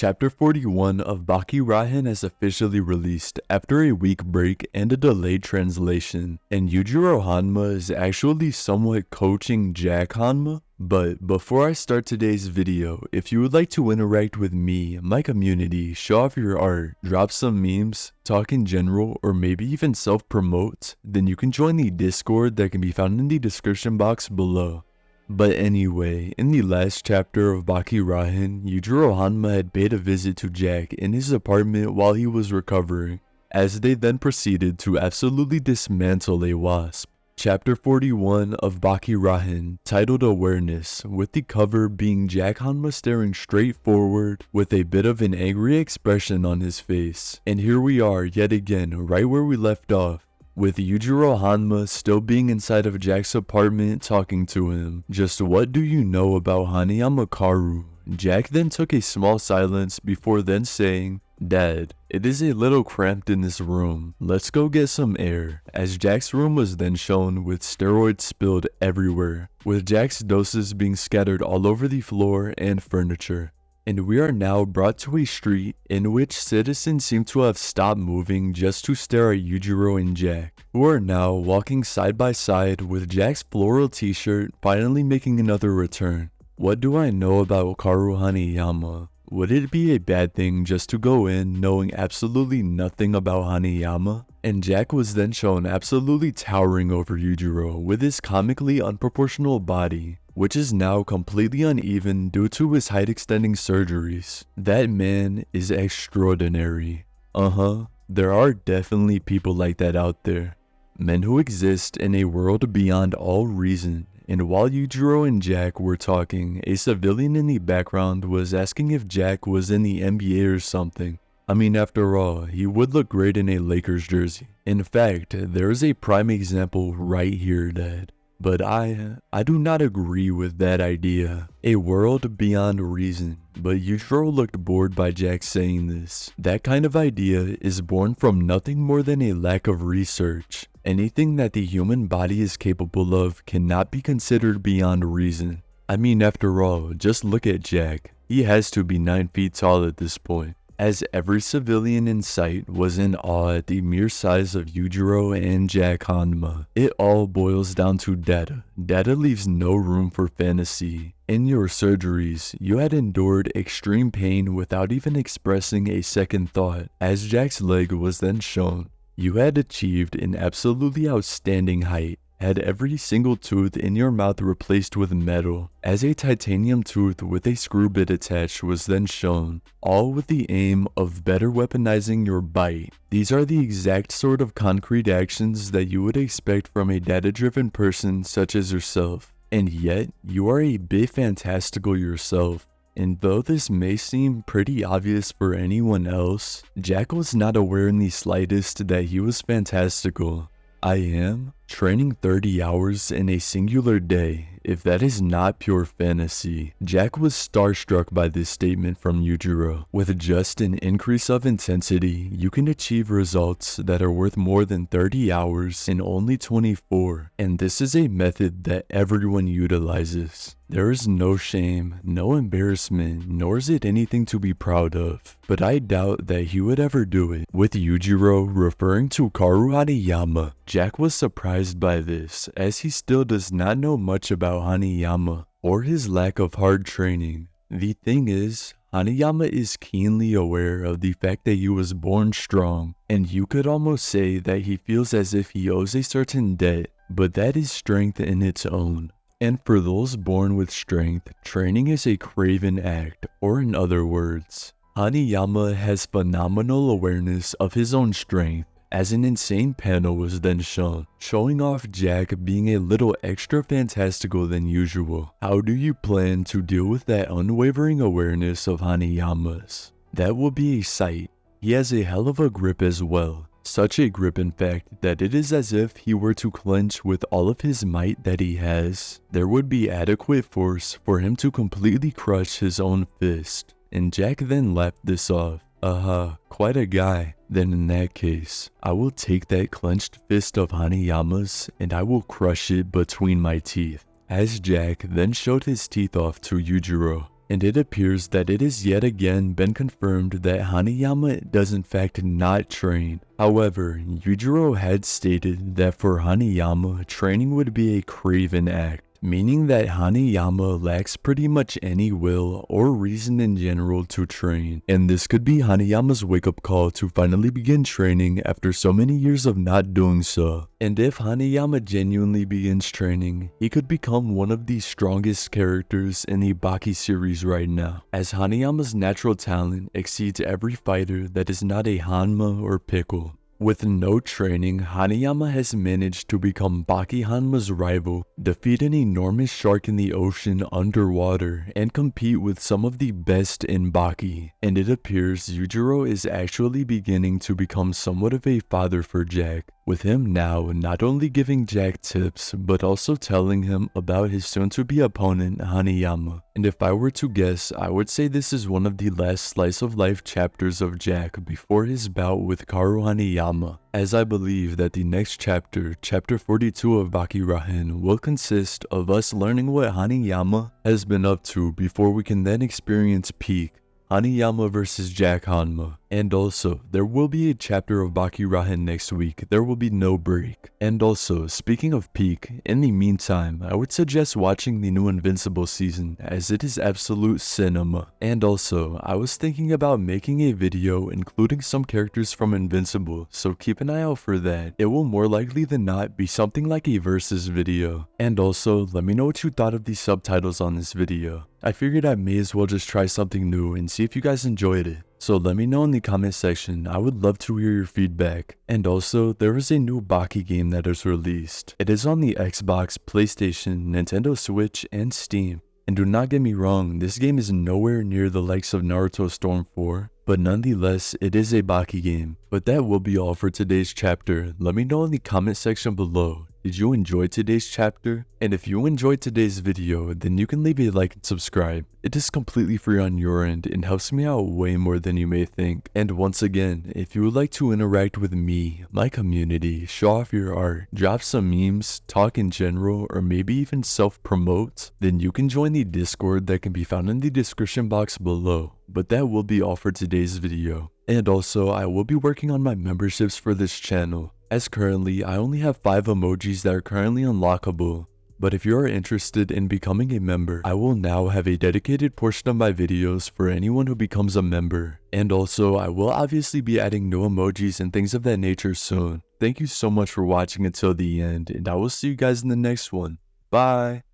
Chapter 41 of Baki Rahen has officially released after a week break and a delayed translation, and Yujiro Hanma is actually somewhat coaching Jack Hanma. But before I start today's video, if you would like to interact with me, my community, show off your art, drop some memes, talk in general, or maybe even self-promote, then you can join the Discord that can be found in the description box below. But anyway, in the last chapter of Baki Rahen, Yujiro Hanma had paid a visit to Jack in his apartment while he was recovering, as they then proceeded to absolutely dismantle a wasp. Chapter 41 of Baki Rahen, titled Awareness, with the cover being Jack Hanma staring straight forward with a bit of an angry expression on his face. And here we are yet again, right where we left off, with Yujiro Hanma still being inside of Jack's apartment talking to him. Just what do you know about Hanayama Karu? Jack then took a small silence before then saying, "Dad, it is a little cramped in this room. Let's go get some air," as Jack's room was then shown with steroids spilled everywhere, with Jack's doses being scattered all over the floor and furniture. And we are now brought to a street in which citizens seem to have stopped moving just to stare at Yujiro and Jack, who are now walking side by side with Jack's floral t-shirt finally making another return. What do I know about Karu Hanayama? Would it be a bad thing just to go in knowing absolutely nothing about Hanayama? And Jack was then shown absolutely towering over Yujiro with his comically unproportional body, which is now completely uneven due to his height extending surgeries. That man is extraordinary. There are definitely people like that out there. Men who exist in a world beyond all reason. And while Yujiro and Jack were talking, a civilian in the background was asking if Jack was in the NBA or something. I mean, after all, he would look great in a Lakers jersey. In fact, there is a prime example right here, Dad. But I do not agree with that idea. A world beyond reason. But Yujiro looked bored by Jack saying this. That kind of idea is born from nothing more than a lack of research. Anything that the human body is capable of cannot be considered beyond reason. I mean, after all, just look at Jack. He has to be 9 feet tall at this point. As every civilian in sight was in awe at the mere size of Yujiro and Jack Hanma. It all boils down to data. Data leaves no room for fantasy. In your surgeries, you had endured extreme pain without even expressing a second thought. As Jack's leg was then shown, you had achieved an absolutely outstanding height. Had every single tooth in your mouth replaced with metal, as a titanium tooth with a screw bit attached was then shown, all with the aim of better weaponizing your bite. These are the exact sort of concrete actions that you would expect from a data-driven person such as yourself. And yet, you are a bit fantastical yourself. And though this may seem pretty obvious for anyone else, Jack was not aware in the slightest that he was fantastical. I am training 30 hours in a singular day. If that is not pure fantasy. Jack was starstruck by this statement from Yujiro. With just an increase of intensity, you can achieve results that are worth more than 30 hours in only 24. And this is a method that everyone utilizes. There is no shame, no embarrassment, nor is it anything to be proud of. But I doubt that he would ever do it. With Yujiro referring to Karu Hanayama, Jack was surprised by this, as he still does not know much about Hanayama, or his lack of hard training. The thing is, Hanayama is keenly aware of the fact that he was born strong, and you could almost say that he feels as if he owes a certain debt, but that is strength in its own. And for those born with strength, training is a craven act, or in other words, Hanayama has phenomenal awareness of his own strength, as an insane panel was then shown, showing off Jack being a little extra fantastical than usual. How do you plan to deal with that unwavering awareness of Hanayama's? That will be a sight. He has a hell of a grip as well. Such a grip, in fact, that it is as if he were to clench with all of his might that he has. There would be adequate force for him to completely crush his own fist. And Jack then laughed this off. Quite a guy. Then in that case, I will take that clenched fist of Hanayama's and I will crush it between my teeth. As Jack then showed his teeth off to Yujiro. and it appears that it has yet again been confirmed that Hanayama does in fact not train. However, Yujiro had stated that for Hanayama, training would be a craven act, meaning that Hanayama lacks pretty much any will or reason in general to train, and this could be Hanayama's wake-up call to finally begin training after so many years of not doing so. And if Hanayama genuinely begins training, he could become one of the strongest characters in the Baki series right now, as Hanayama's natural talent exceeds every fighter that is not a Hanma or Pickle. With no training, Hanayama has managed to become Baki Hanma's rival, defeat an enormous shark in the ocean underwater, and compete with some of the best in Baki. And it appears Yujiro is actually beginning to become somewhat of a father for Jack, with him now not only giving Jack tips, but also telling him about his soon-to-be opponent Hanayama. And if I were to guess, I would say this is one of the last slice-of-life chapters of Jack before his bout with Karu Hanayama, as I believe that the next chapter, chapter 42 of Baki Rahen, will consist of us learning what Hanayama has been up to before we can then experience peak Hanayama versus Jack Hanma. And also, there will be a chapter of Baki Rahen next week. There will be no break. And also, speaking of peak, in the meantime, I would suggest watching the new Invincible season, as it is absolute cinema. And also, I was thinking about making a video including some characters from Invincible, so keep an eye out for that. It will more likely than not be something like a versus video. And also, let me know what you thought of the subtitles on this video. I figured I may as well just try something new and see if you guys enjoyed it. So let me know in the comment section. I would love to hear your feedback. And also, there is a new Baki game that is released. It is on the Xbox, PlayStation, Nintendo Switch, and Steam. And do not get me wrong, this game is nowhere near the likes of Naruto Storm 4, but nonetheless, it is a Baki game. But that will be all for today's chapter. Let me know in the comment section below. Did you enjoy today's chapter? And if you enjoyed today's video, then you can leave a like and subscribe. It is completely free on your end and helps me out way more than you may think. And once again, if you would like to interact with me, my community, show off your art, drop some memes, talk in general, or maybe even self-promote, then you can join the Discord that can be found in the description box below. But that will be all for today's video. And also, I will be working on my memberships for this channel, as currently I only have 5 emojis that are currently unlockable. But if you are interested in becoming a member, I will now have a dedicated portion of my videos for anyone who becomes a member. And also, I will obviously be adding new emojis and things of that nature soon. Thank you so much for watching until the end, and I will see you guys in the next one. Bye!